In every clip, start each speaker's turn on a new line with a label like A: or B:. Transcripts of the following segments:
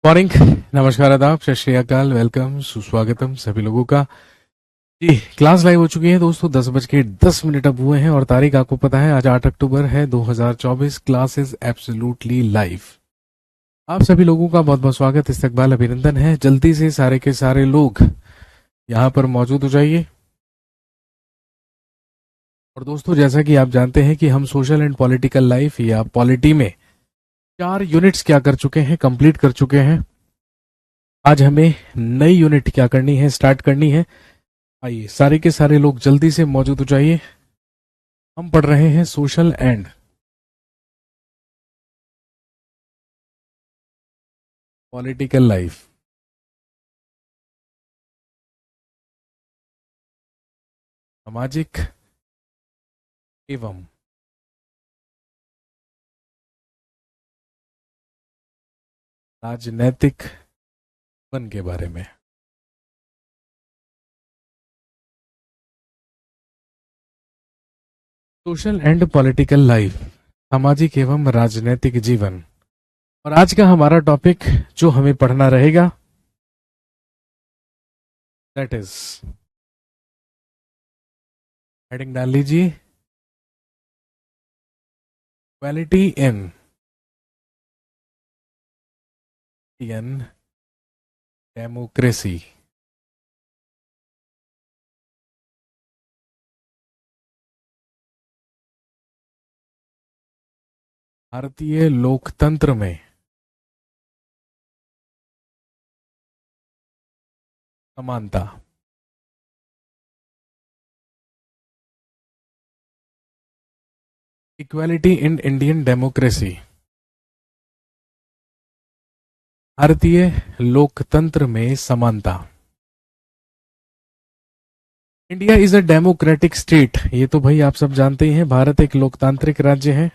A: Morning. नमस्कार, आदाब, सत श्री अकाल, वेलकम, सुस्वागतम सभी लोगों का। जी, क्लास लाइव हो चुकी है दोस्तों। 10:10 अब हुए हैं और तारीख आपको पता है, आज 8 अक्टूबर है 2024। Class is absolutely live. आप सभी लोगों का बहुत बहुत स्वागत, इस्तकबाल, अभिनंदन है। जल्दी से सारे के सारे लोग यहाँ पर मौजूद हो जाइए। और दोस्तों, जैसा कि आप जानते हैं कि हम सोशल एंड पॉलिटिकल लाइफ या पॉलिटी में 4 यूनिट्स क्या कर चुके हैं, कंप्लीट कर चुके हैं। आज हमें नई यूनिट क्या करनी है, स्टार्ट करनी है। आइए सारे के सारे लोग जल्दी से मौजूद हो जाइए। हम पढ़ रहे हैं सोशल एंड पॉलिटिकल लाइफ, सामाजिक एवं राजनैतिक जीवन के बारे में। सोशल एंड पॉलिटिकल लाइफ, सामाजिक एवं राजनैतिक जीवन। और आज का हमारा टॉपिक जो हमें पढ़ना रहेगा, दैट इज, हेडिंग डाल लीजिए, इक्वालिटी इन डेमोक्रेसी। भारतीय लोकतंत्र में समानता। इक्वालिटी इन इंडियन डेमोक्रेसी, भारतीय लोकतंत्र में समानता। India is a democratic state, ये तो भाई आप सब जानते ही हैं। भारत एक लोकतांत्रिक राज्य है।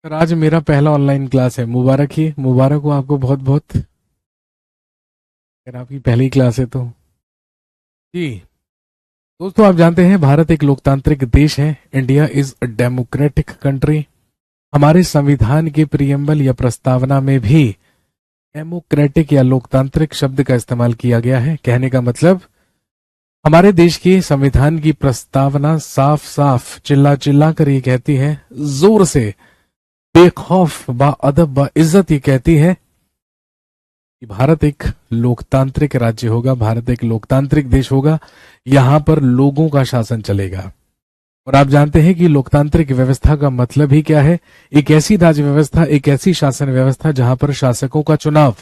A: सर, आज मेरा पहला ऑनलाइन क्लास है। मुबारक ही मुबारक हो आपको, बहुत बहुत। अगर आपकी पहली क्लास है तो जी। दोस्तों, आप जानते हैं भारत एक लोकतांत्रिक देश है। India is a democratic country. हमारे संविधान के प्रियम्बल या प्रस्तावना में भी डेमोक्रेटिक या लोकतांत्रिक शब्द का इस्तेमाल किया गया है। कहने का मतलब, हमारे देश के संविधान की प्रस्तावना साफ साफ चिल्ला चिल्ला कर ये कहती है, जोर से, बेखौफ, बाअदब, बाइज्जत ये कहती है कि भारत एक लोकतांत्रिक राज्य होगा, भारत एक लोकतांत्रिक देश होगा, यहां पर लोगों का शासन चलेगा। और आप जानते हैं कि लोकतांत्रिक व्यवस्था का मतलब ही क्या है? एक ऐसी राज्य व्यवस्था, एक ऐसी शासन व्यवस्था जहां पर शासकों का चुनाव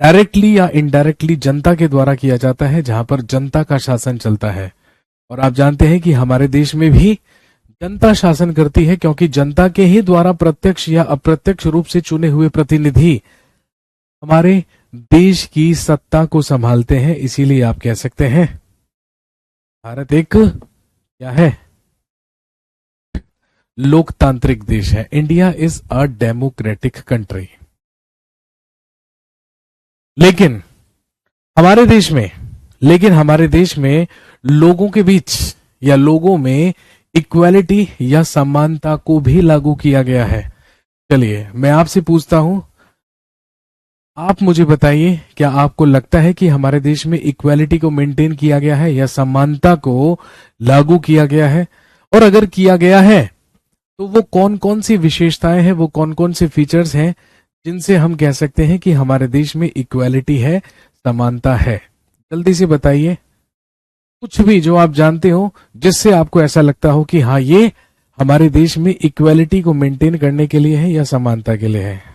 A: डायरेक्टली या इनडायरेक्टली जनता के द्वारा किया जाता है, जहां पर जनता का शासन चलता है। और आप जानते हैं कि हमारे देश में भी जनता शासन करती है, क्योंकि जनता के ही द्वारा प्रत्यक्ष या अप्रत्यक्ष रूप से चुने हुए प्रतिनिधि हमारे देश की सत्ता को संभालते हैं। इसीलिए आप कह सकते हैं भारत एक क्या है? लोकतांत्रिक देश है। India is a democratic country. लेकिन हमारे देश में लोगों के बीच या लोगों में इक्वालिटी या समानता को भी लागू किया गया है। चलिए मैं आपसे पूछता हूं, आप मुझे बताइए, क्या आपको लगता है कि हमारे देश में इक्वालिटी को मेंटेन किया गया है या समानता को लागू किया गया है? और अगर किया गया है तो वो कौन कौन सी विशेषताएं हैं, वो कौन कौन से फीचर्स हैं जिनसे हम कह सकते हैं कि हमारे देश में इक्वालिटी है, समानता है? जल्दी से बताइए, कुछ भी जो आप जानते हो जिससे आपको ऐसा लगता हो कि हाँ, ये हमारे देश में इक्वालिटी को मेंटेन करने के लिए है या समानता के लिए है।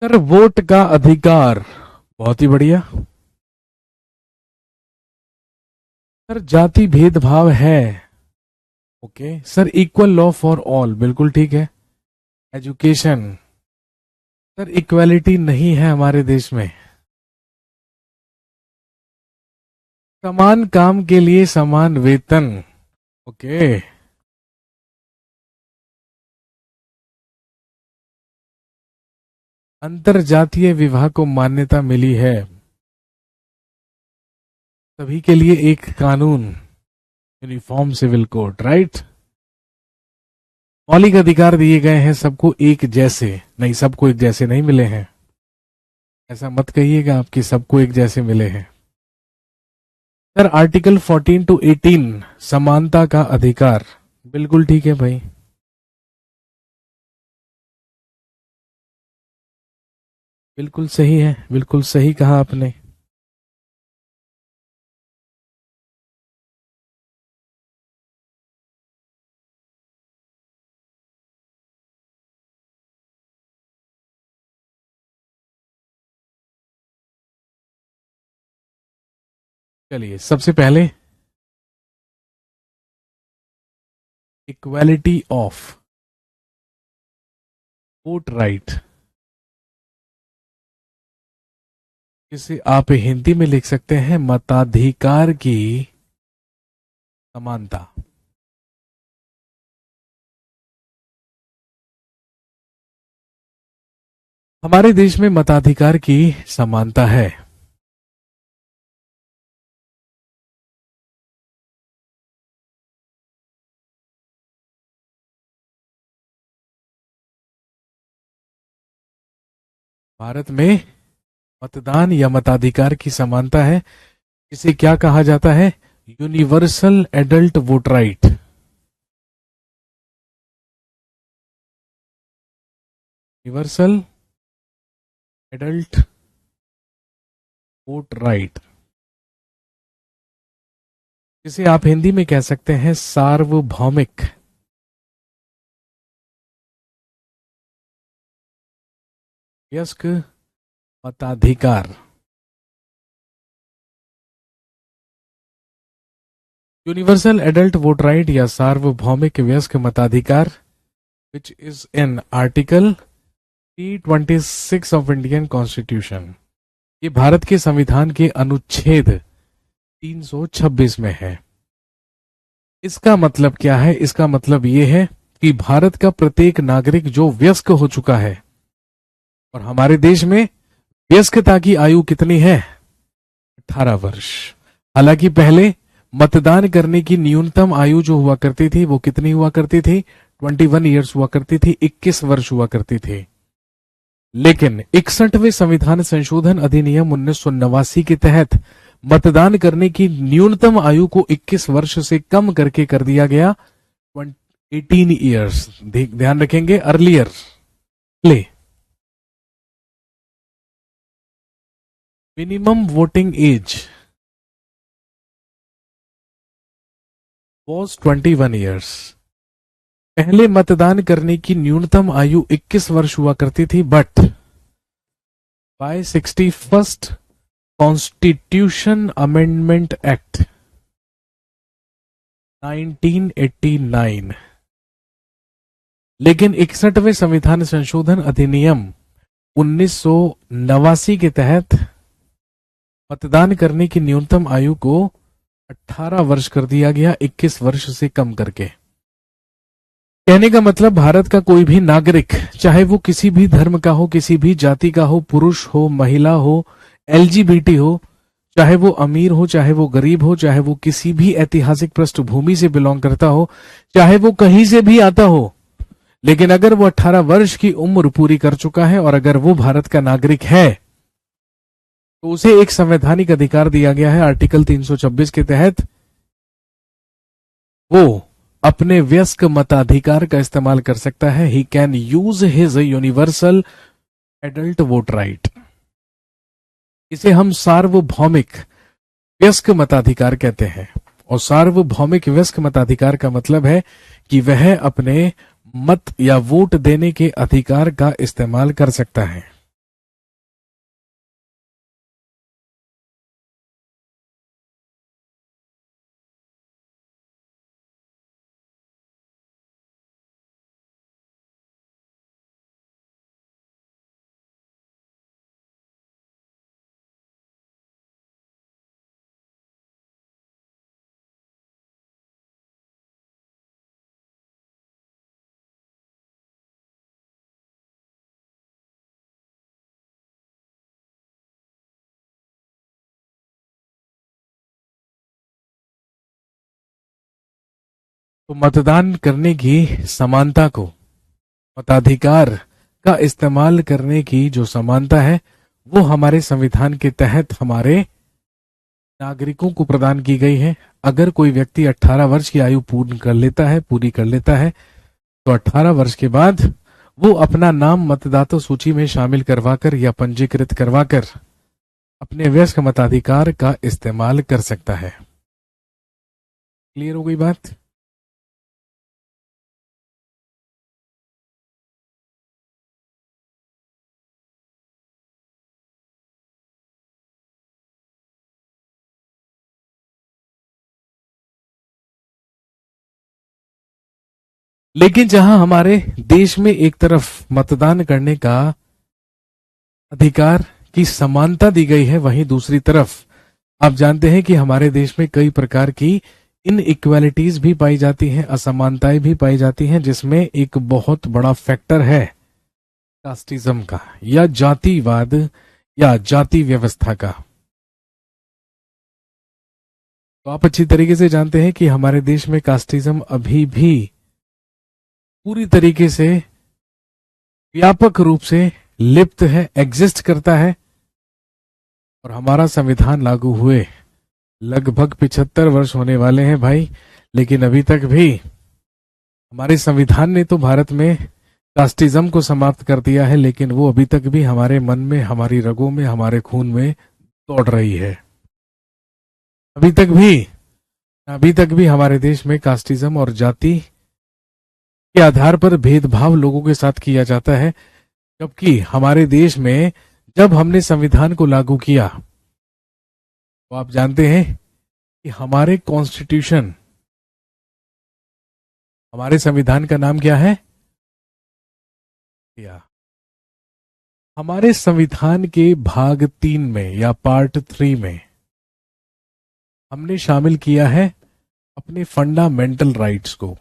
A: सर, वोट का अधिकार, बहुत ही बढ़िया। सर, जाति भेदभाव है। Okay sir, equal law for all, बिल्कुल ठीक है। एजुकेशन, सर इक्वालिटी नहीं है हमारे देश में। समान काम के लिए समान वेतन, ओके। अंतर जातीय विवाह को मान्यता मिली है। सभी के लिए एक कानून, यूनिफॉर्म सिविल कोड, राइट। मौलिक अधिकार दिए गए हैं सबको एक जैसे, नहीं सबको एक जैसे नहीं मिले हैं, ऐसा मत कहिएगा आपकी सबको एक जैसे मिले हैं। सर, आर्टिकल 14 टू 18, समानता का अधिकार, बिल्कुल ठीक है भाई। बिल्कुल सही है, बिल्कुल सही कहा आपने। चलिए, सबसे पहले इक्वालिटी ऑफ वोट राइट, जिसे आप हिंदी में लिख सकते हैं मताधिकार की समानता। हमारे देश में मताधिकार की समानता है। भारत में मतदान या मताधिकार की समानता है, इसे क्या कहा जाता है? Universal adult vote right. Universal adult vote right, जिसे आप हिंदी में कह सकते हैं सार्वभौमिक वयस्क मताधिकार। यूनिवर्सल एडल्ट वोट राइट या सार्वभौमिक वयस्क मताधिकार, which is in article 326 of Indian constitution, ये भारत के संविधान के अनुच्छेद 326 में है। इसका मतलब क्या है? इसका मतलब ये है कि भारत का प्रत्येक नागरिक जो वयस्क हो चुका है, और हमारे देश में वयस्कता की आयु कितनी है? 18 वर्ष। हालांकि पहले मतदान करने की न्यूनतम आयु जो हुआ करती थी वो कितनी हुआ करती थी? 21 ईयर्स हुआ करती थी, 21 वर्ष हुआ करती थी। लेकिन 61वें संविधान संशोधन अधिनियम 1989 के तहत मतदान करने की न्यूनतम आयु को 21 वर्ष से कम करके कर दिया गया 18 ईयर्स। ध्यान रखेंगे, अर्लियर ले minimum voting age was 21 years. पहले मतदान करने की न्यूनतम आयु 21 वर्ष हुआ करती थी, but by 61st constitution amendment act 1989, लेकिन 61वें संविधान संशोधन अधिनियम 1989 के तहत मतदान करने की न्यूनतम आयु को 18 वर्ष कर दिया गया, 21 वर्ष से कम करके। कहने का मतलब भारत का कोई भी नागरिक, चाहे वो किसी भी धर्म का हो, किसी भी जाति का हो, पुरुष हो, महिला हो, एलजीबीटी हो, चाहे वो अमीर हो, चाहे वो गरीब हो, चाहे वो किसी भी ऐतिहासिक पृष्ठभूमि से बिलोंग करता हो, चाहे वो कहीं से भी आता हो, लेकिन अगर वो 18 वर्ष की उम्र पूरी कर चुका है और अगर वो भारत का नागरिक है तो उसे एक संवैधानिक अधिकार दिया गया है आर्टिकल 326 के तहत, वो अपने वयस्क मताधिकार का इस्तेमाल कर सकता है। He can use his universal adult vote right. इसे हम सार्वभौमिक वयस्क मताधिकार कहते हैं। और सार्वभौमिक वयस्क मताधिकार का मतलब है कि वह अपने मत या वोट देने के अधिकार का इस्तेमाल कर सकता है। तो मतदान करने की समानता को, मताधिकार का इस्तेमाल करने की जो समानता है, वो हमारे संविधान के तहत हमारे नागरिकों को प्रदान की गई है। अगर कोई व्यक्ति 18 वर्ष की आयु पूरी कर लेता है तो 18 वर्ष के बाद वो अपना नाम मतदाता सूची में शामिल करवाकर या पंजीकृत करवाकर अपने वयस्क मताधिकार का इस्तेमाल कर सकता है। क्लियर हो गई बात? लेकिन जहां हमारे देश में एक तरफ मतदान करने का अधिकार की समानता दी गई है, वहीं दूसरी तरफ आप जानते हैं कि हमारे देश में कई प्रकार की इनइक्वालिटीज भी पाई जाती हैं, असमानताएं भी पाई जाती हैं, जिसमें एक बहुत बड़ा फैक्टर है कास्टिज्म का या जातिवाद या जाति व्यवस्था का। तो आप अच्छी तरीके से जानते हैं कि हमारे देश में कास्टिज्म अभी भी पूरी तरीके से व्यापक रूप से लिप्त है, एग्जिस्ट करता है। और हमारा संविधान लागू हुए लगभग 75 वर्ष होने वाले हैं भाई, लेकिन अभी तक भी हमारे संविधान ने तो भारत में कास्टिज्म को समाप्त कर दिया है, लेकिन वो अभी तक भी हमारे मन में, हमारी रगों में, हमारे खून में दौड़ रही है। अभी तक भी हमारे देश में कास्टिज्म और जाति के आधार पर भेदभाव लोगों के साथ किया जाता है। जबकि हमारे देश में जब हमने संविधान को लागू किया तो आप जानते हैं कि हमारे कॉन्स्टिट्यूशन, हमारे संविधान का नाम क्या है? हमारे संविधान के भाग 3 में या पार्ट 3 में हमने शामिल किया है अपने फंडामेंटल राइट्स को,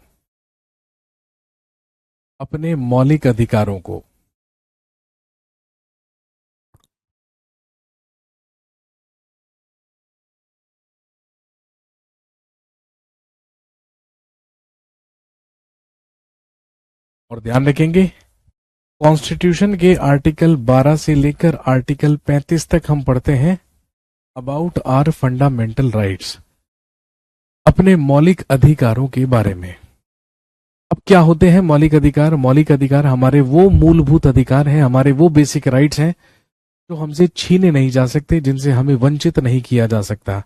A: अपने मौलिक अधिकारों को। और ध्यान रखेंगे, कॉन्स्टिट्यूशन के आर्टिकल 12 से लेकर आर्टिकल 35 तक हम पढ़ते हैं अबाउट आवर फंडामेंटल राइट्स, अपने मौलिक अधिकारों के बारे में। अब क्या होते हैं मौलिक अधिकार? मौलिक अधिकार हमारे वो मूलभूत अधिकार हैं, हमारे वो बेसिक राइट्स हैं जो हमसे छीने नहीं जा सकते, जिनसे हमें वंचित नहीं किया जा सकता।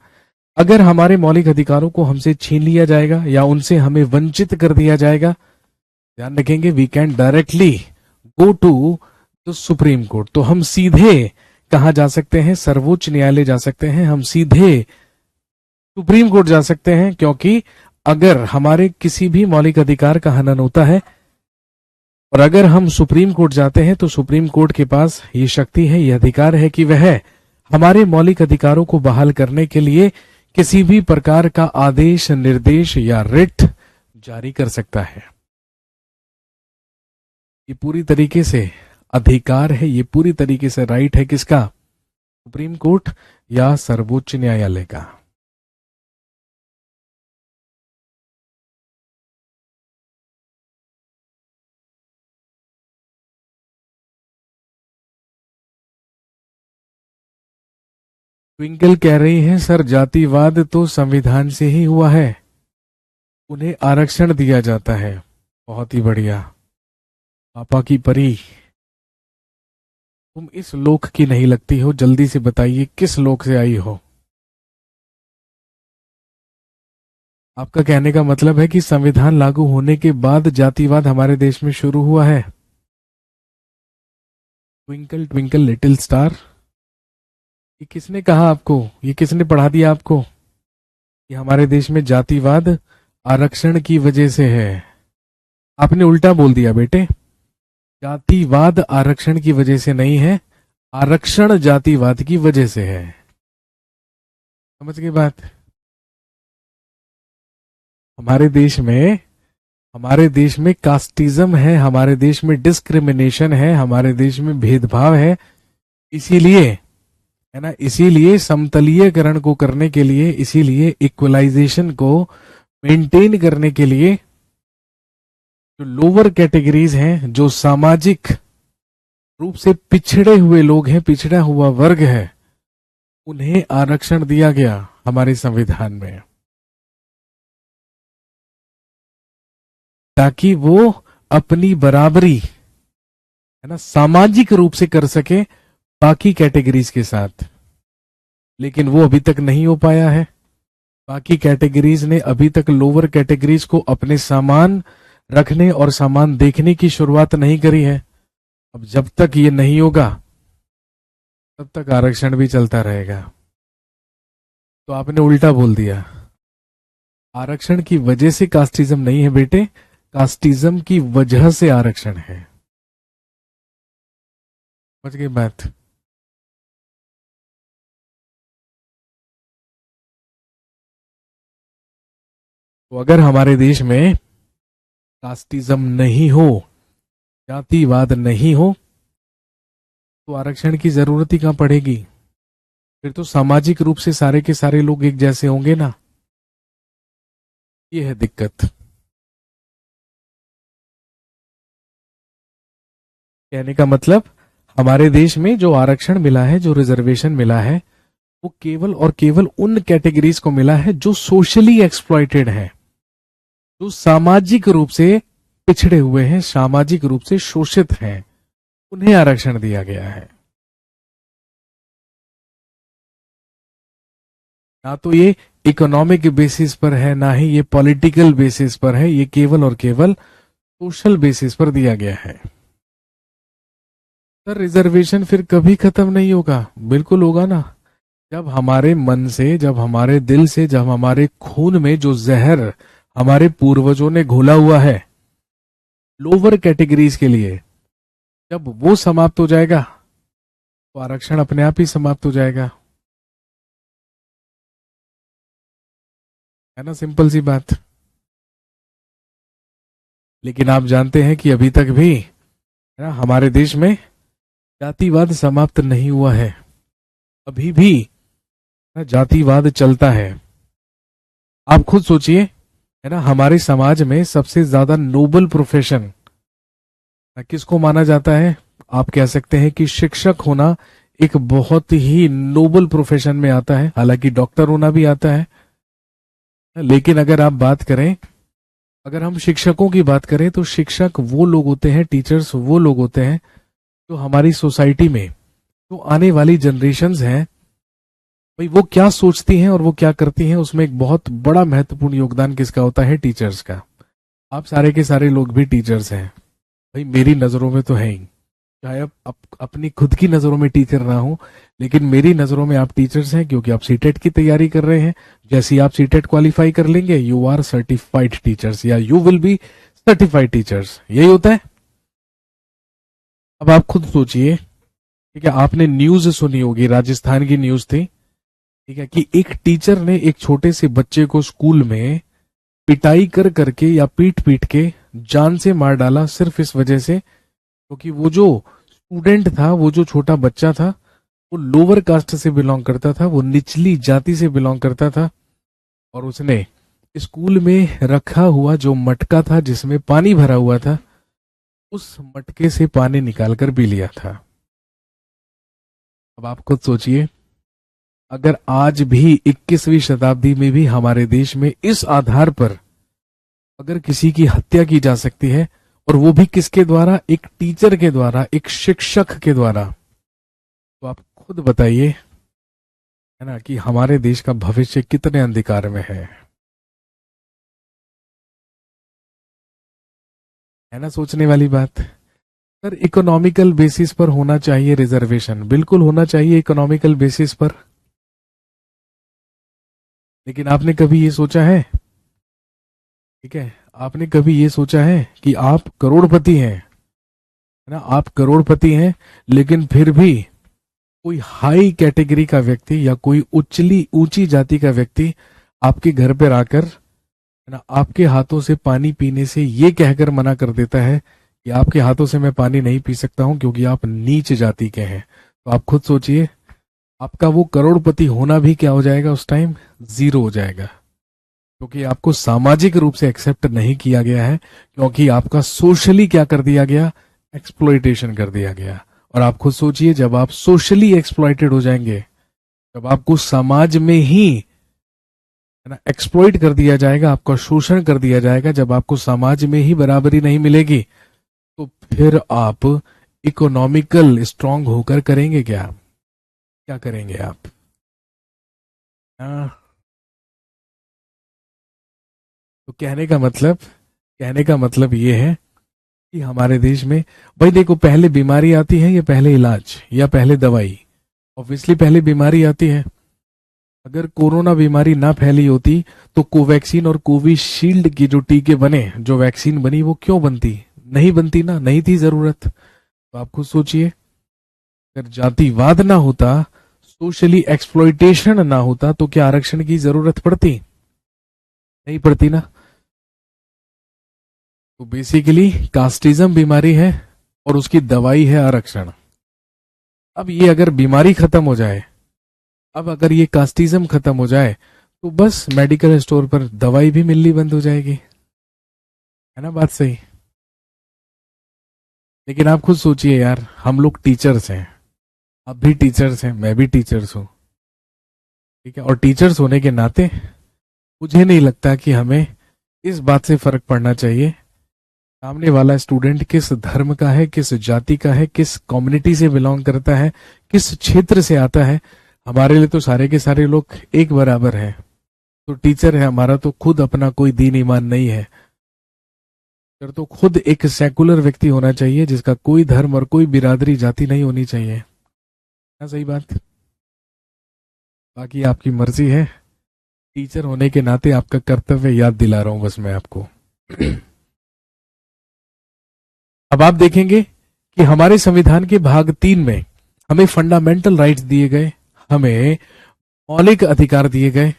A: अगर हमारे मौलिक अधिकारों को हमसे छीन लिया जाएगा या उनसे हमें वंचित कर दिया जाएगा, ध्यान रखेंगे, we can directly go to the Supreme Court. तो हम सीधे कहां जा सकते हैं? सर्वोच्च न्यायालय जा सकते हैं, हम सीधे सुप्रीम कोर्ट जा सकते हैं। क्योंकि अगर हमारे किसी भी मौलिक अधिकार का हनन होता है और अगर हम सुप्रीम कोर्ट जाते हैं तो सुप्रीम कोर्ट के पास ये शक्ति है, ये अधिकार है कि वह हमारे मौलिक अधिकारों को बहाल करने के लिए किसी भी प्रकार का आदेश, निर्देश या रिट जारी कर सकता है। ये पूरी तरीके से अधिकार है, ये पूरी तरीके से राइट है किसका? सुप्रीम कोर्ट या सर्वोच्च न्यायालय का। ट्विंकल कह रही है सर जातिवाद तो संविधान से ही हुआ है, उन्हें आरक्षण दिया जाता है। बहुत ही बढ़िया पापा की परी, तुम इस लोक की नहीं लगती हो, जल्दी से बताइए किस लोक से आई हो। आपका कहने का मतलब है कि संविधान लागू होने के बाद जातिवाद हमारे देश में शुरू हुआ है। ट्विंकल ट्विंकल लिटिल स्टार, ये किसने कहा आपको, ये किसने पढ़ा दिया आपको कि हमारे देश में जातिवाद आरक्षण की वजह से है? आपने उल्टा बोल दिया बेटे। जातिवाद आरक्षण की वजह से नहीं है, आरक्षण जातिवाद की वजह से है। समझ गए बात? हमारे देश में कास्टिज्म है, हमारे देश में डिस्क्रिमिनेशन है, हमारे देश में भेदभाव है। इसीलिए है ना, इसीलिए समतलीयकरण को करने के लिए, इसीलिए इक्वलाइजेशन को मेंटेन करने के लिए जो लोअर कैटेगरीज हैं, जो सामाजिक रूप से पिछड़े हुए लोग हैं, पिछड़ा हुआ वर्ग है, उन्हें आरक्षण दिया गया हमारे संविधान में, ताकि वो अपनी बराबरी है ना सामाजिक रूप से कर सके बाकी कैटेगरीज के साथ। लेकिन वो अभी तक नहीं हो पाया है। बाकी कैटेगरीज ने अभी तक लोअर कैटेगरीज को अपने सामान रखने और सामान देखने की शुरुआत नहीं करी है। अब जब तक ये नहीं होगा तब तक आरक्षण भी चलता रहेगा। तो आपने उल्टा बोल दिया। आरक्षण की वजह से कास्टिज्म नहीं है बेटे, कास्टिज्म की वजह से आरक्षण है। समझ गई बात? तो अगर हमारे देश में कास्टिज्म नहीं हो, जातिवाद नहीं हो, तो आरक्षण की जरूरत ही कहां पड़ेगी? फिर तो सामाजिक रूप से सारे के सारे लोग एक जैसे होंगे ना। ये है दिक्कत। कहने का मतलब हमारे देश में जो आरक्षण मिला है, जो रिजर्वेशन मिला है, वो केवल और केवल उन कैटेगरीज को मिला है जो सोशली एक्सप्लॉइटेड है, जो सामाजिक रूप से पिछड़े हुए हैं, सामाजिक रूप से शोषित हैं, उन्हें आरक्षण दिया गया है। ना तो ये इकोनॉमिक बेसिस पर है, ना ही ये पॉलिटिकल बेसिस पर है, ये केवल और केवल सोशल बेसिस पर दिया गया है। सर रिजर्वेशन फिर कभी खत्म नहीं होगा? बिल्कुल होगा ना। जब हमारे मन से, जब हमारे दिल से, जब हमारे खून में जो जहर हमारे पूर्वजों ने घोला हुआ है लोअर कैटेगरीज के लिए, जब वो समाप्त हो जाएगा तो आरक्षण अपने आप ही समाप्त हो जाएगा। है ना, सिंपल सी बात। लेकिन आप जानते हैं कि अभी तक भी है ना हमारे देश में जातिवाद समाप्त नहीं हुआ है। अभी भी ना जातिवाद चलता है। आप खुद सोचिए, है ना, हमारे समाज में सबसे ज्यादा नोबल प्रोफेशन किसको माना जाता है? आप कह सकते हैं कि शिक्षक होना एक बहुत ही नोबल प्रोफेशन में आता है। हालांकि डॉक्टर होना भी आता है, लेकिन अगर आप बात करें, अगर हम शिक्षकों की बात करें, तो शिक्षक वो लोग होते हैं, टीचर्स वो लोग होते हैं जो हमारी सोसाइटी में जो आने वाली जनरेशन्स हैं, भाई वो क्या सोचती हैं और वो क्या करती हैं, उसमें एक बहुत बड़ा महत्वपूर्ण योगदान किसका होता है? टीचर्स का। आप सारे के सारे लोग भी टीचर्स हैं भाई, मेरी नजरों में तो है ही। चाहे आप अपनी खुद की नजरों में टीचर ना हो, लेकिन मेरी नजरों में आप टीचर्स हैं, क्योंकि आप सीटेट की तैयारी कर रहे हैं। जैसे ही आप सीटेट क्वालिफाई कर लेंगे, यू आर सर्टिफाइड टीचर्स या you will be certified teachers. यही होता है। अब आप खुद सोचिए, ठीक है, आपने न्यूज सुनी होगी, राजस्थान की न्यूज थी, ठीक है, कि एक टीचर ने एक छोटे से बच्चे को स्कूल में पिटाई कर करके या पीट पीट के जान से मार डाला, सिर्फ इस वजह से क्योंकि वो जो स्टूडेंट था, वो जो छोटा बच्चा था, वो लोअर कास्ट से बिलोंग करता था, वो निचली जाति से बिलोंग करता था, और उसने स्कूल में रखा हुआ जो मटका था जिसमें पानी भरा हुआ था, उस मटके से पानी निकालकर पी लिया था। अब आप खुद सोचिए, अगर आज भी 21वीं शताब्दी में भी हमारे देश में इस आधार पर अगर किसी की हत्या की जा सकती है, और वो भी किसके द्वारा, एक टीचर के द्वारा, एक शिक्षक के द्वारा, तो आप खुद बताइए, है ना, कि हमारे देश का भविष्य कितने अंधकार में है ना, सोचने वाली बात। सर, इकोनॉमिकल बेसिस पर होना चाहिए रिजर्वेशन, बिल्कुल होना चाहिए इकोनॉमिकल बेसिस पर, लेकिन आपने कभी ये सोचा है, ठीक है, आपने कभी ये सोचा है कि आप करोड़पति हैं, है ना, आप करोड़पति हैं, लेकिन फिर भी कोई हाई कैटेगरी का व्यक्ति या कोई उचली ऊंची जाति का व्यक्ति आपके घर पर आकर, है ना, आपके हाथों से पानी पीने से ये कहकर मना कर देता है कि आपके हाथों से मैं पानी नहीं पी सकता हूं क्योंकि आप नीच जाति के हैं। तो आप खुद सोचिए, आपका वो करोड़पति होना भी क्या हो जाएगा, उस टाइम जीरो हो जाएगा, क्योंकि आपको सामाजिक रूप से एक्सेप्ट नहीं किया गया है, क्योंकि आपका सोशली क्या कर दिया गया, एक्सप्लॉइटेशन कर दिया गया। और आप खुद सोचिए, जब आप सोशली एक्सप्लॉइटेड हो जाएंगे, जब आपको समाज में ही, है ना, एक्सप्लॉइट कर दिया जाएगा, आपका शोषण कर दिया जाएगा, जब आपको समाज में ही बराबरी नहीं मिलेगी, तो फिर आप इकोनॉमिकल स्ट्रांग होकर करेंगे क्या, क्या करेंगे आप? हाँ, तो कहने का मतलब ये है कि हमारे देश में, भाई देखो, पहले बीमारी आती है या पहले इलाज या पहले दवाई? ऑब्वियसली पहले बीमारी आती है। अगर कोरोना बीमारी ना फैली होती तो कोवैक्सीन और कोविशील्ड की जो टीके बने, जो वैक्सीन बनी, वो क्यों बनती? नहीं बनती ना, नहीं थी जरूरत। तो आप खुद सोचिए, अगर जातिवाद ना होता, सोशली एक्सप्लॉइटेशन ना होता, तो क्या आरक्षण की जरूरत पड़ती? नहीं पड़ती ना। तो बेसिकली कास्टिज्म बीमारी है और उसकी दवाई है आरक्षण। अब ये अगर बीमारी खत्म हो जाए, अब अगर ये कास्टिज्म खत्म हो जाए, तो बस मेडिकल स्टोर पर दवाई भी मिलनी बंद हो जाएगी, है ना बात सही? लेकिन आप खुद सोचिए यार, हम लोग टीचर्स हैं, आप भी टीचर्स हैं, मैं भी टीचर्स हूं, ठीक है, और टीचर्स होने के नाते मुझे नहीं लगता कि हमें इस बात से फर्क पड़ना चाहिए सामने वाला स्टूडेंट किस धर्म का है, किस जाति का है, किस कम्युनिटी से बिलोंग करता है, किस क्षेत्र से आता है। हमारे लिए तो सारे के सारे लोग एक बराबर हैं। तो टीचर है हमारा, तो खुद अपना कोई दीन ईमान नहीं है, फिर तो खुद एक सेकुलर व्यक्ति होना चाहिए जिसका कोई धर्म और कोई बिरादरी जाति नहीं होनी चाहिए। क्या सही बात? बाकी आपकी मर्जी है, टीचर होने के नाते आपका कर्तव्य याद दिला रहा हूं बस मैं आपको। अब आप देखेंगे कि हमारे संविधान के भाग 3 में हमें फंडामेंटल राइट्स दिए गए, हमें मौलिक अधिकार दिए गए,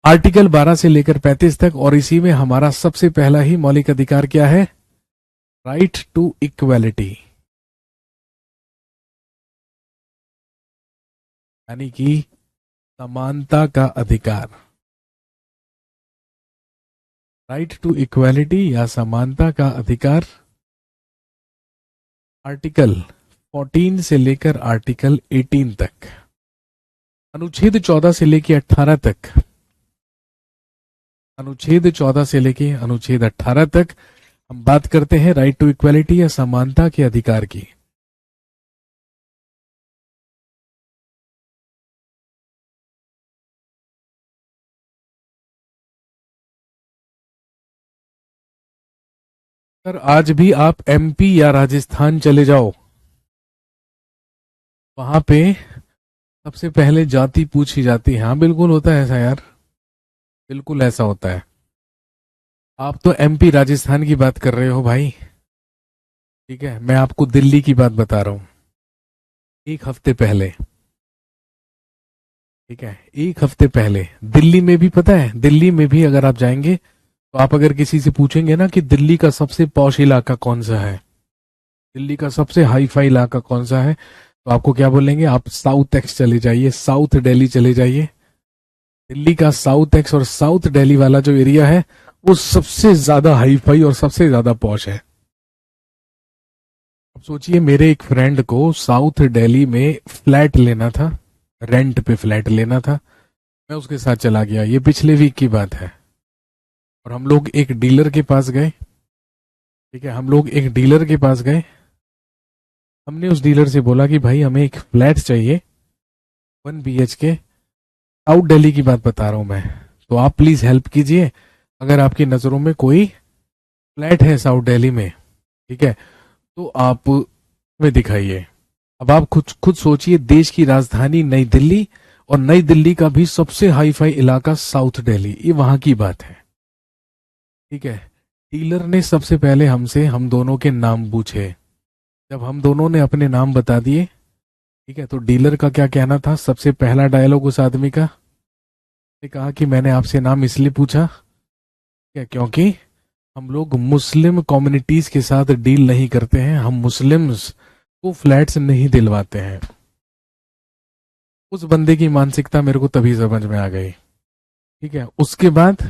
A: आर्टिकल 12 से लेकर 35 तक, और इसी में हमारा सबसे पहला ही मौलिक अधिकार क्या है? राइट टू इक्वलिटी, यानी कि समानता का अधिकार। राइट टू इक्वलिटी या समानता का अधिकार, आर्टिकल 14 से लेकर आर्टिकल 18 तक, अनुच्छेद 14 से लेकर 18 तक, अनुच्छेद 14 से लेकर अनुच्छेद 18 तक हम बात करते हैं राइट टू इक्वलिटी या समानता के अधिकार की। सर, आज भी आप एमपी या राजस्थान चले जाओ, वहां पे सबसे पहले जाति पूछी जाती है। हाँ, बिल्कुल होता है ऐसा यार, बिल्कुल ऐसा होता है। आप तो एमपी राजस्थान की बात कर रहे हो भाई, ठीक है, मैं आपको दिल्ली की बात बता रहा हूँ। एक हफ्ते पहले, ठीक है, एक हफ्ते पहले दिल्ली में भी, पता है, दिल्ली में भी अगर आप जाएंगे तो आप अगर किसी से पूछेंगे ना कि दिल्ली का सबसे पॉश इलाका कौन सा है, दिल्ली का सबसे हाई फाई इलाका कौन सा है, तो आपको क्या बोलेंगे? आप साउथ एक्स चले जाइए, साउथ दिल्ली चले जाइए। दिल्ली का साउथ एक्स और साउथ दिल्ली वाला जो एरिया है, वो सबसे ज्यादा हाई फाई और सबसे ज्यादा पॉश है। अब सोचिए, मेरे एक फ्रेंड को साउथ दिल्ली में फ्लैट लेना था, रेंट पे फ्लैट लेना था। मैं उसके साथ चला गया, ये पिछले वीक की बात है। और हम लोग एक डीलर के पास गए, ठीक है, हम लोग एक डीलर के पास गए। हमने उस डीलर से बोला कि भाई हमें एक फ्लैट चाहिए, 1 BHK, साउथ दिल्ली की बात बता रहा हूं मैं, तो आप प्लीज हेल्प कीजिए। अगर आपकी नजरों में कोई फ्लैट है साउथ दिल्ली में, ठीक है, तो आप हमें दिखाइए। अब आप खुद खुद सोचिए, देश की राजधानी नई दिल्ली, और नई दिल्ली का भी सबसे हाई फाई इलाका साउथ दिल्ली, ये वहां की बात है। ठीक है, डीलर ने सबसे पहले हमसे हम दोनों के नाम पूछे। जब हम दोनों ने अपने नाम बता दिए, ठीक है, तो डीलर का क्या कहना था? सबसे पहला डायलॉग उस आदमी का, ने कहा कि मैंने आपसे नाम इसलिए पूछा, क्या, क्योंकि हम लोग मुस्लिम कम्युनिटीज के साथ डील नहीं करते हैं, हम मुस्लिम्स को फ्लैट्स नहीं दिलवाते हैं। उस बंदे की मानसिकता मेरे को तभी समझ में आ गई। ठीक है, उसके बाद,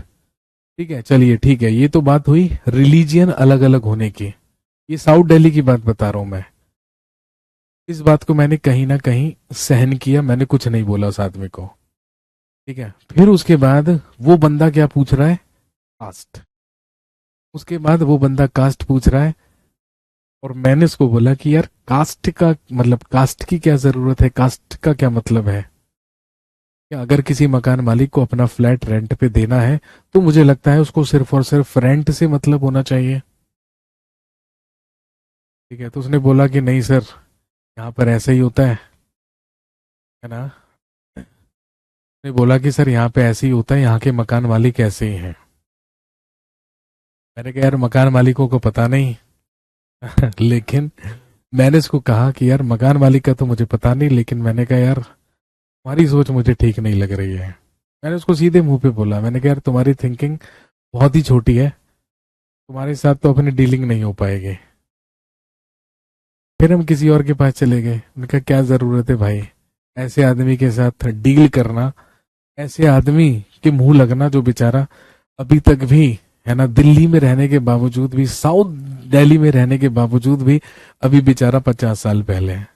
A: ठीक है, चलिए ठीक है, ये तो बात हुई रिलीजियन अलग अलग होने की। ये साउथ दिल्ली की बात बता रहा हूं मैं। इस बात को मैंने कहीं ना कहीं सहन किया, मैंने कुछ नहीं बोला उस आदमी को। ठीक है, फिर उसके बाद वो बंदा क्या पूछ रहा है? कास्ट। उसके बाद वो बंदा कास्ट पूछ रहा है, और मैंने उसको बोला कि यार कास्ट का मतलब, कास्ट की क्या जरूरत है, कास्ट का क्या मतलब है? क्या अगर किसी मकान मालिक को अपना फ्लैट रेंट पे देना है, तो मुझे लगता है उसको सिर्फ और सिर्फ रेंट से मतलब होना चाहिए। ठीक है, तो उसने बोला कि नहीं सर, यहाँ पर ऐसा ही होता है ना। उसने बोला कि सर यहाँ पे ऐसे ही होता है, यहाँ के मकान मालिक ऐसे ही हैं। मैंने कहा यार मकान मालिकों को पता नहीं लेकिन मैंने उसको कहा कि यार मकान मालिक का तो मुझे पता नहीं, लेकिन मैंने कहा यार तुम्हारी सोच मुझे ठीक नहीं लग रही है। मैंने उसको सीधे मुंह पे बोला, मैंने कहा यार तुम्हारी थिंकिंग बहुत ही छोटी है, तुम्हारे साथ तो अपनी डीलिंग नहीं हो पाएगी। फिर हम किसी और के पास चले गए, उनका क्या जरूरत है भाई ऐसे आदमी के साथ डील करना, ऐसे आदमी के मुंह लगना जो बेचारा अभी तक भी, है ना, दिल्ली में रहने के बावजूद भी, साउथ दिल्ली में रहने के बावजूद भी अभी बेचारा 50 साल पहले है।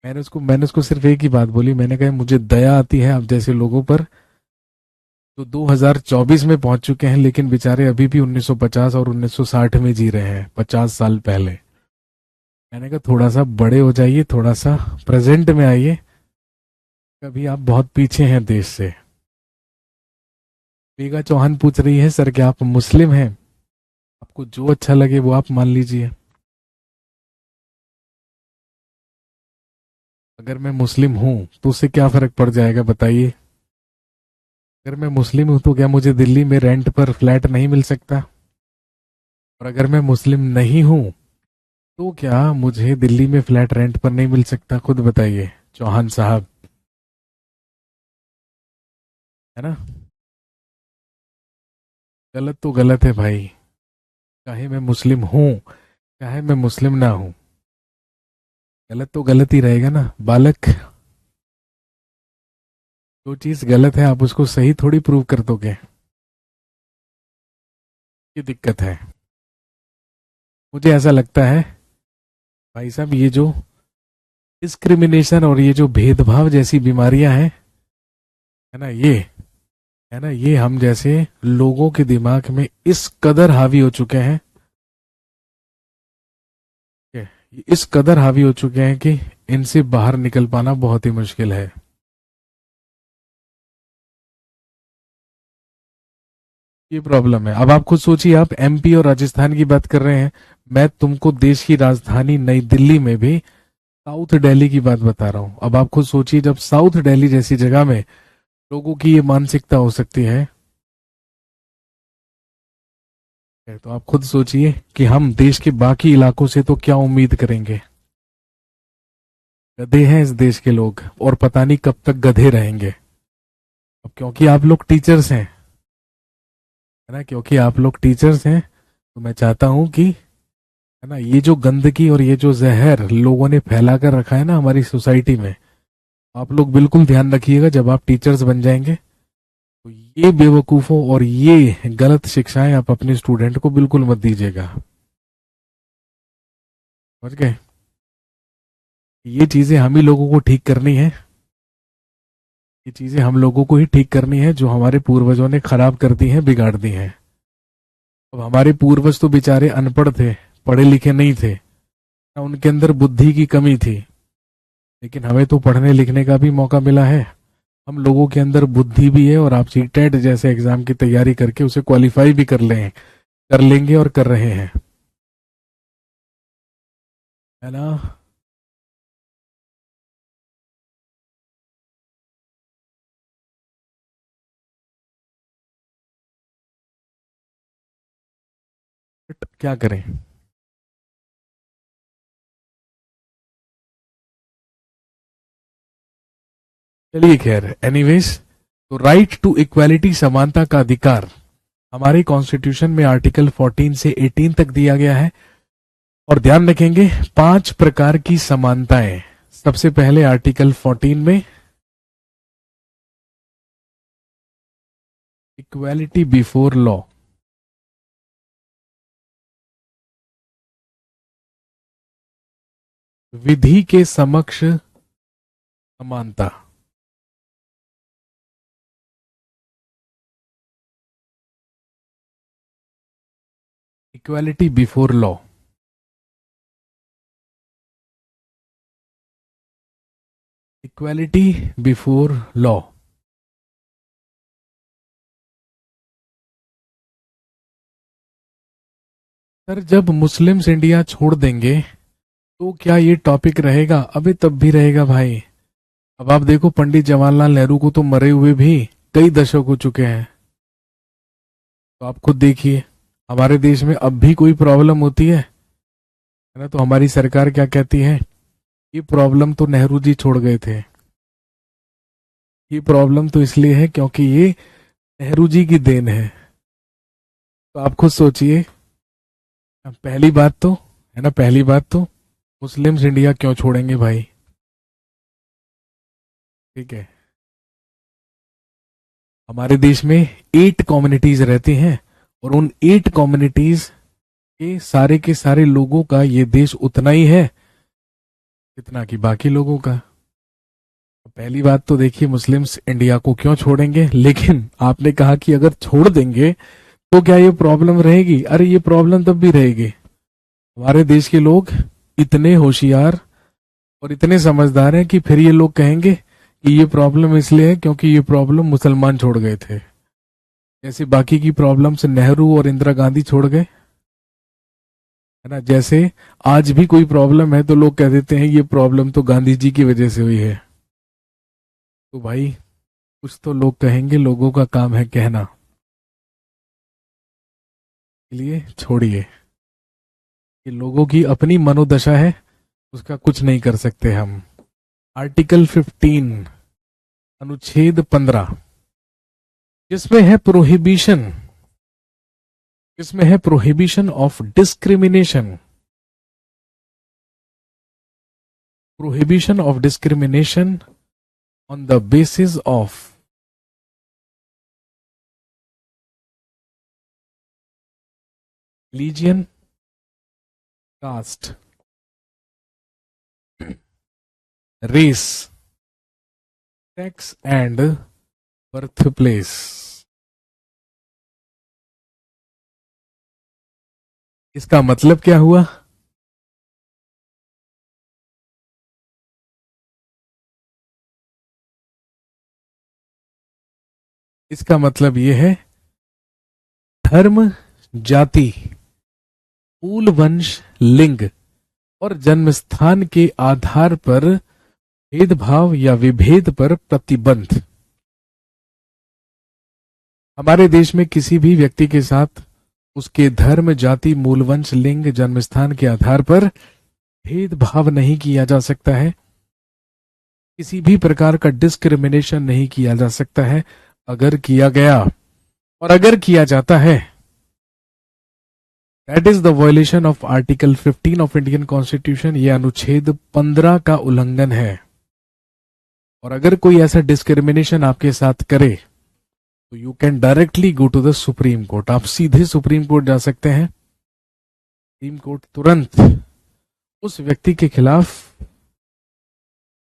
A: मैंने उसको सिर्फ एक ही बात बोली, मैंने कहा मुझे दया आती है आप जैसे लोगों पर, जो 2024 में पहुंच चुके हैं लेकिन बेचारे अभी भी 1950 और 1960 में जी रहे हैं, 50 साल पहले। मैंने कहा थोड़ा सा बड़े हो जाइए, थोड़ा सा प्रेजेंट में आइए, कभी आप बहुत पीछे हैं देश से। मेघा चौहान पूछ रही है सर क्या आप मुस्लिम हैं? आपको जो अच्छा लगे वो आप मान लीजिए। अगर मैं मुस्लिम हूं तो उससे क्या फर्क पड़ जाएगा बताइए? अगर मैं मुस्लिम हूं तो क्या मुझे दिल्ली में रेंट पर फ्लैट नहीं मिल सकता? और अगर मैं मुस्लिम नहीं हूं तो क्या मुझे दिल्ली में फ्लैट रेंट पर नहीं मिल सकता? खुद बताइए चौहान साहब, है ना। गलत तो गलत है भाई, चाहे मैं मुस्लिम हूं चाहे मैं मुस्लिम ना हूं, गलत तो गलत ही रहेगा ना बालक। जो चीज गलत है आप उसको सही थोड़ी प्रूव कर दोगे, ये दिक्कत है। मुझे ऐसा लगता है भाई साहब, ये जो डिस्क्रिमिनेशन और ये जो भेदभाव जैसी बीमारियां हैं, है ना, ये, है ना, ये हम जैसे लोगों के दिमाग में इस कदर हावी हो चुके हैं, कि ये इस कदर हावी हो चुके हैं कि इनसे बाहर निकल पाना बहुत ही मुश्किल है। ये प्रॉब्लम है। अब आप खुद सोचिए, आप एमपी और राजस्थान की बात कर रहे हैं, मैं तुमको देश की राजधानी नई दिल्ली में भी साउथ दिल्ली की बात बता रहा हूं। अब आप खुद सोचिए, जब साउथ दिल्ली जैसी जगह में लोगों की ये मानसिकता हो सकती है, तो आप खुद सोचिए कि हम देश के बाकी इलाकों से तो क्या उम्मीद करेंगे। गधे हैं इस देश के लोग, और पता नहीं कब तक गधे रहेंगे। अब क्योंकि आप लोग टीचर्स हैं, है ना, क्योंकि आप लोग टीचर्स हैं, तो मैं चाहता हूं कि, है ना, ये जो गंदगी और ये जो जहर लोगों ने फैला कर रखा है ना हमारी सोसाइटी में, आप लोग बिल्कुल ध्यान रखिएगा। जब आप टीचर्स बन जाएंगे तो ये बेवकूफों और ये गलत शिक्षाएं आप अपने स्टूडेंट को बिल्कुल मत दीजिएगा। समझ गए? ये चीजें हम ही लोगों को ठीक करनी है। ये चीजें हम लोगों को ही ठीक करनी है जो हमारे पूर्वजों ने खराब कर दी हैं, बिगाड़ दी हैं। अब हमारे पूर्वज तो बेचारे अनपढ़ थे, पढ़े लिखे नहीं थे ना, उनके अंदर बुद्धि की कमी थी। लेकिन हमें तो पढ़ने लिखने का भी मौका मिला है। हम लोगों के अंदर बुद्धि भी है, और आप सीटेट जैसे एग्जाम की तैयारी करके उसे क्वालिफाई भी कर लेंगे और कर रहे हैं, है ना। बट क्या करें। चलिए खैर, एनीवेज, तो राइट टू इक्वालिटी, समानता का अधिकार, हमारे कॉन्स्टिट्यूशन में आर्टिकल 14 से 18 तक दिया गया है। और ध्यान रखेंगे 5 प्रकार की समानताएं। सबसे पहले आर्टिकल 14 में इक्वालिटी बिफोर लॉ, विधि के समक्ष समानता। Equality before law, equality before law. Sir जब मुस्लिम्स इंडिया छोड़ देंगे तो क्या ये टॉपिक रहेगा? अबे तब भी रहेगा भाई। अब आप देखो, पंडित जवाहरलाल नेहरू को तो मरे हुए भी कई दशक हो चुके हैं। तो आप खुद देखिए, हमारे देश में अब भी कोई प्रॉब्लम होती है ना, तो हमारी सरकार क्या कहती है, ये प्रॉब्लम तो नेहरू जी छोड़ गए थे। ये प्रॉब्लम तो इसलिए है क्योंकि ये नेहरू जी की देन है। तो आप खुद सोचिए, पहली बात तो, है ना, पहली बात तो मुस्लिम्स इंडिया क्यों छोड़ेंगे भाई? ठीक है, हमारे देश में 8 कम्युनिटीज रहती हैं, और उन 8 कम्युनिटीज के सारे लोगों का ये देश उतना ही है जितना कि बाकी लोगों का। पहली बात तो देखिए, मुस्लिम्स इंडिया को क्यों छोड़ेंगे, लेकिन आपने कहा कि अगर छोड़ देंगे तो क्या ये प्रॉब्लम रहेगी? अरे ये प्रॉब्लम तब भी रहेगी। हमारे देश के लोग इतने होशियार और इतने समझदार हैं कि फिर ये लोग कहेंगे कि ये प्रॉब्लम इसलिए है क्योंकि ये प्रॉब्लम मुसलमान छोड़ गए थे। जैसे बाकी की प्रॉब्लम्स नेहरू और इंदिरा गांधी छोड़ गए, है ना, जैसे आज भी कोई प्रॉब्लम है तो लोग कह देते हैं ये प्रॉब्लम तो गांधी जी की वजह से हुई है। तो भाई कुछ तो लोग कहेंगे, लोगों का काम है कहना। इसलिए छोड़िए, ये लोगों की अपनी मनोदशा है, उसका कुछ नहीं कर सकते हम। आर्टिकल 15, अनुच्छेद 15, जिसमें है प्रोहिबिशन, जिसमें है prohibition of discrimination, prohibition of discrimination on the basis of religion, caste, race, sex and birth place. इसका मतलब क्या हुआ? इसका मतलब यह है, धर्म, जाति, कुल, वंश, लिंग और जन्म स्थान के आधार पर भेदभाव या विभेद पर प्रतिबंध। हमारे देश में किसी भी व्यक्ति के साथ उसके धर्म, जाति, मूलवंश, लिंग, जन्मस्थान के आधार पर भेदभाव नहीं किया जा सकता है। किसी भी प्रकार का डिस्क्रिमिनेशन नहीं किया जा सकता है। अगर किया गया और अगर किया जाता है, that is the violation of article 15 of Indian constitution. ये अनुच्छेद 15 का उल्लंघन है। और अगर कोई ऐसा डिस्क्रिमिनेशन आपके साथ करे तो you can directly go to the Supreme Court. आप सीधे सुप्रीम कोर्ट जा सकते हैं। सुप्रीम कोर्ट तुरंत उस व्यक्ति के खिलाफ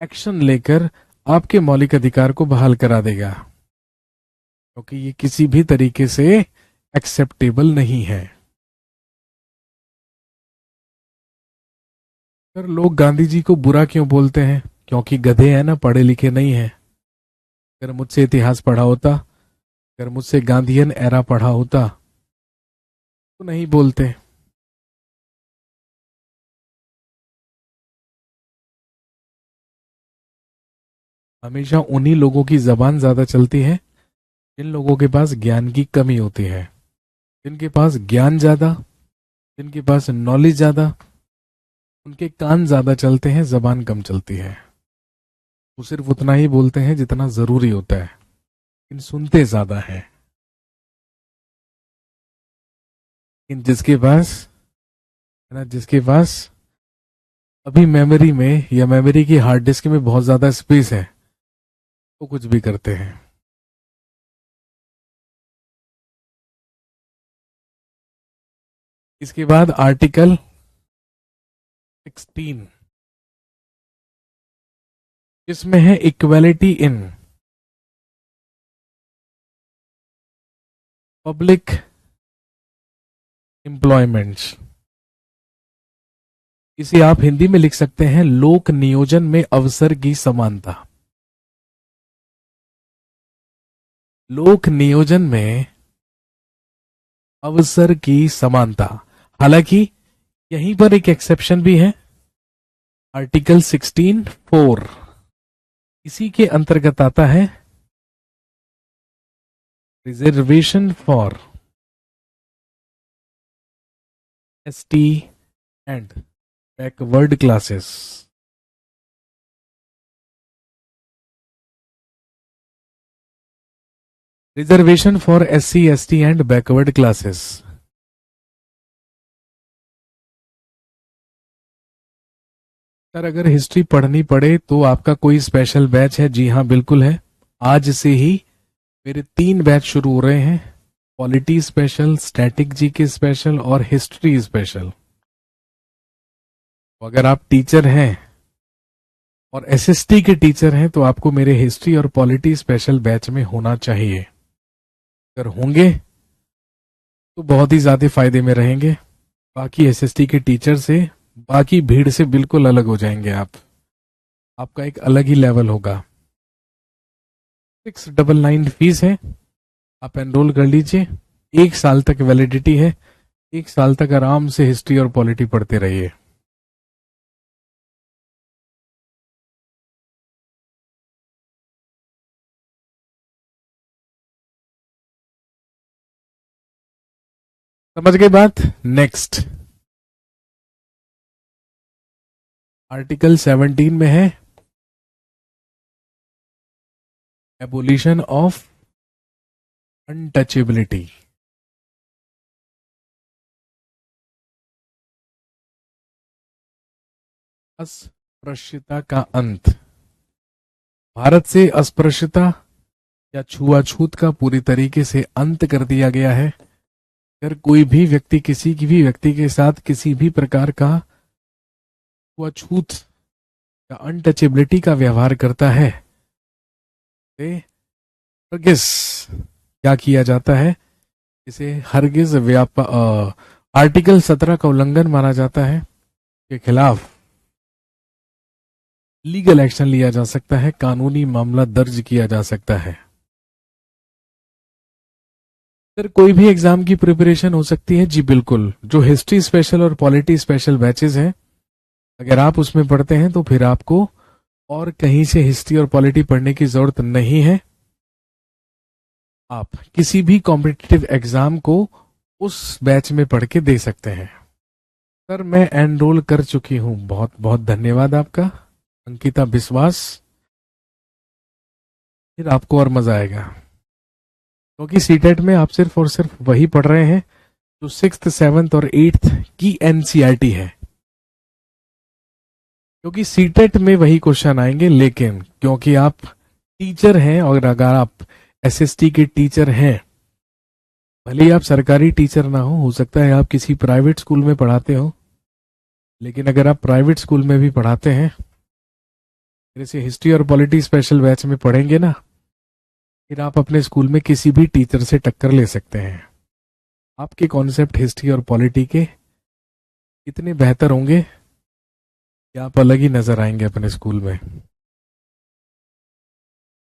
A: एक्शन लेकर आपके मौलिक अधिकार को बहाल करा देगा, क्योंकि ये किसी भी तरीके से एक्सेप्टेबल नहीं है। सर, लोग गांधी जी को बुरा क्यों बोलते हैं? क्योंकि गधे हैं ना, पढ़े लिखे नहीं हैं। अगर मुझसे इतिहास पढ़ा होता, अगर मुझसे गांधीयन एरा पढ़ा होता तो नहीं बोलते। हमेशा उन्हीं लोगों की जबान ज्यादा चलती है जिन लोगों के पास ज्ञान की कमी होती है। जिनके पास ज्ञान ज्यादा, जिनके पास नॉलेज ज्यादा, उनके कान ज्यादा चलते हैं, जबान कम चलती है। वो सिर्फ उतना ही बोलते हैं जितना जरूरी होता है, लेकिन सुनते ज्यादा है। लेकिन जिसके पास अभी मेमोरी में या मेमोरी की हार्ड डिस्क में बहुत ज्यादा स्पेस है, वो कुछ भी करते हैं। इसके बाद आर्टिकल 16, इसमें है इक्वालिटी इन पब्लिक एम्प्लॉयमेंट्स। इसे आप हिंदी में लिख सकते हैं लोक नियोजन में अवसर की समानता। लोक नियोजन में अवसर की समानता। हालांकि यहीं पर एक एक्सेप्शन भी है, आर्टिकल 16(4) इसी के अंतर्गत आता है reservation for ST and backward classes. Reservation for SC, ST and backward classes. Sir, अगर हिस्ट्री पढ़नी पड़े तो आपका कोई स्पेशल बैच है? जी हाँ, बिल्कुल है। आज से ही मेरे 3 बैच शुरू हो रहे हैं, polity special, static GK special और हिस्ट्री स्पेशल। तो अगर आप टीचर हैं और एसएसटी के टीचर हैं तो आपको मेरे हिस्ट्री और पॉलिटी स्पेशल बैच में होना चाहिए। अगर होंगे तो बहुत ही ज्यादा फायदे में रहेंगे। बाकी एसएसटी के टीचर से, बाकी भीड़ से बिल्कुल अलग हो जाएंगे आप। आपका एक अलग ही लेवल होगा। 699 फीस है, आप एनरोल कर लीजिए। 1 साल तक वैलिडिटी है। 1 साल तक आराम से हिस्ट्री और पॉलिटी पढ़ते रहिए। समझ गए बात? नेक्स्ट आर्टिकल 17 में है एबोलिशन ऑफ अनटचेबिलिटी। अस्पृश्यता का अंत। भारत से अस्पृश्यता या छुआछूत का पूरी तरीके से अंत कर दिया गया है। अगर कोई भी व्यक्ति किसी की भी व्यक्ति के साथ किसी भी प्रकार का छुआछूत या अनटचेबिलिटी का व्यवहार करता है, हरगिज क्या किया जाता है? इसे हरगिज आर्टिकल 17 का उल्लंघन माना जाता है। के खिलाफ लीगल एक्शन लिया जा सकता है, कानूनी मामला दर्ज किया जा सकता है। सर, कोई भी एग्जाम की प्रिपरेशन हो सकती है? जी बिल्कुल। जो हिस्ट्री स्पेशल और पॉलिटी स्पेशल बैचेस हैं, अगर आप उसमें पढ़ते हैं तो फिर आपको और कहीं से हिस्ट्री और पॉलिटी पढ़ने की जरूरत नहीं है। आप किसी भी कॉम्पिटिटिव एग्जाम को उस बैच में पढ़ के दे सकते हैं। सर मैं एनरोल कर चुकी हूँ, बहुत बहुत धन्यवाद आपका अंकिता विश्वास। फिर आपको और मजा आएगा, क्योंकि सीटेट में आप सिर्फ और सिर्फ वही पढ़ रहे हैं जो 6th 7th और 8th की एनसीईआरटी है, क्योंकि सीटेट में वही क्वेश्चन आएंगे। लेकिन क्योंकि आप टीचर हैं, और अगर आप एसएसटी के टीचर हैं, भले ही आप सरकारी टीचर ना हो सकता है आप किसी प्राइवेट स्कूल में पढ़ाते हो, लेकिन अगर आप प्राइवेट स्कूल में भी पढ़ाते हैं, जैसे हिस्ट्री और पॉलिटी स्पेशल बैच में पढ़ेंगे ना, फिर आप अपने स्कूल में किसी भी टीचर से टक्कर ले सकते हैं। आपके कॉन्सेप्ट हिस्ट्री और पॉलिटी के इतने बेहतर होंगे कि आप अलग ही नजर आएंगे अपने स्कूल में।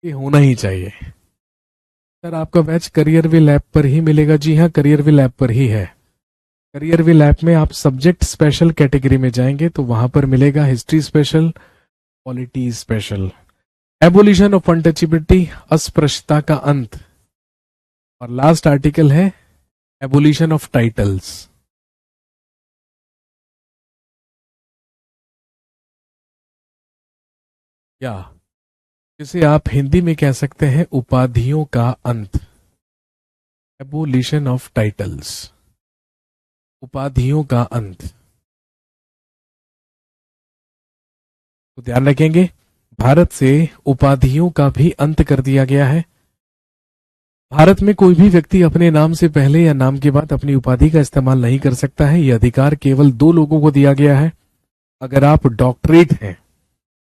A: ये होना ही चाहिए। सर आपका बैच करियर विल ऐप पर ही मिलेगा? जी हाँ, करियर विल ऐप पर ही है। करियर विल ऐप में आप सब्जेक्ट स्पेशल कैटेगरी में जाएंगे तो वहां पर मिलेगा history special, polity special, abolition of untouchability, अस्पृश्यता का अंत, और लास्ट आर्टिकल है एबोलिशन ऑफ टाइटल्स। या जिसे आप हिंदी में कह सकते हैं उपाधियों का अंत, एबोलिशन ऑफ टाइटल्स, उपाधियों का अंत। तो ध्यान रखेंगे, भारत से उपाधियों का भी अंत कर दिया गया है। भारत में कोई भी व्यक्ति अपने नाम से पहले या नाम के बाद अपनी उपाधि का इस्तेमाल नहीं कर सकता है। यह अधिकार केवल 2 लोगों को दिया गया है। अगर आप डॉक्टरेट हैं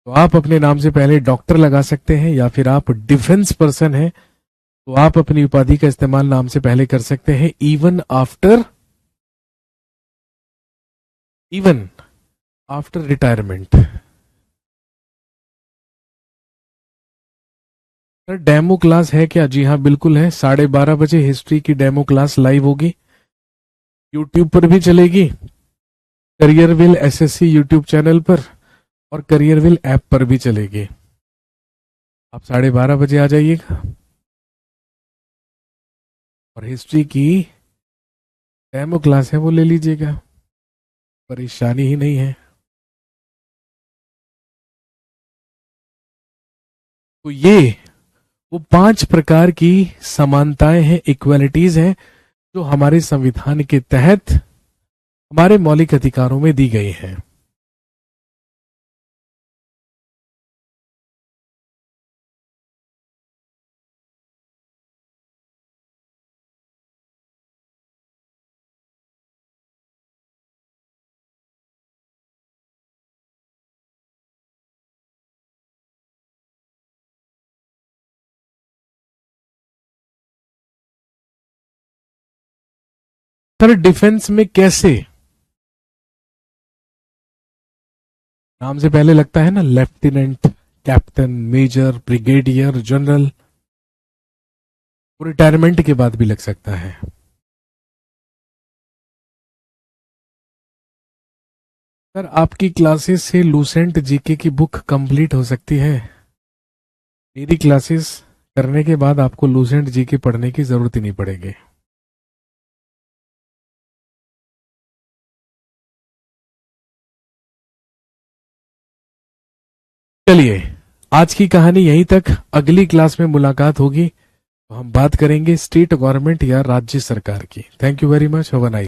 A: तो आप अपने नाम से पहले डॉक्टर लगा सकते हैं, या फिर आप डिफेंस पर्सन हैं तो आप अपनी उपाधि का इस्तेमाल नाम से पहले कर सकते हैं, even after retirement. Sir demo class है क्या? जी हाँ बिल्कुल है। 12:30 बजे हिस्ट्री की डेमो क्लास लाइव होगी, यूट्यूब पर भी चलेगी, career will SSC YouTube channel पर और करियर विल ऐप पर भी चलेगी। आप 12:30 बजे आ जाइएगा और हिस्ट्री की डेमो क्लास है वो ले लीजिएगा, परेशानी ही नहीं है। तो ये वो 5 प्रकार की समानताएं हैं, इक्वालिटीज हैं, जो हमारे संविधान के तहत हमारे मौलिक अधिकारों में दी गई हैं। सर डिफेंस में कैसे? नाम से पहले लगता है ना, lieutenant, captain, major, brigadier, general. वो रिटायरमेंट के बाद भी लग सकता है। सर आपकी क्लासेस से लूसेंट जीके की बुक कंप्लीट हो सकती है? मेरी क्लासेस करने के बाद आपको लूसेंट जीके पढ़ने की जरूरत ही नहीं पड़ेगी। चलिए आज की कहानी यहीं तक, अगली क्लास में मुलाकात होगी तो हम बात करेंगे स्टेट गवर्नमेंट या राज्य सरकार की। Thank you very much, have a nice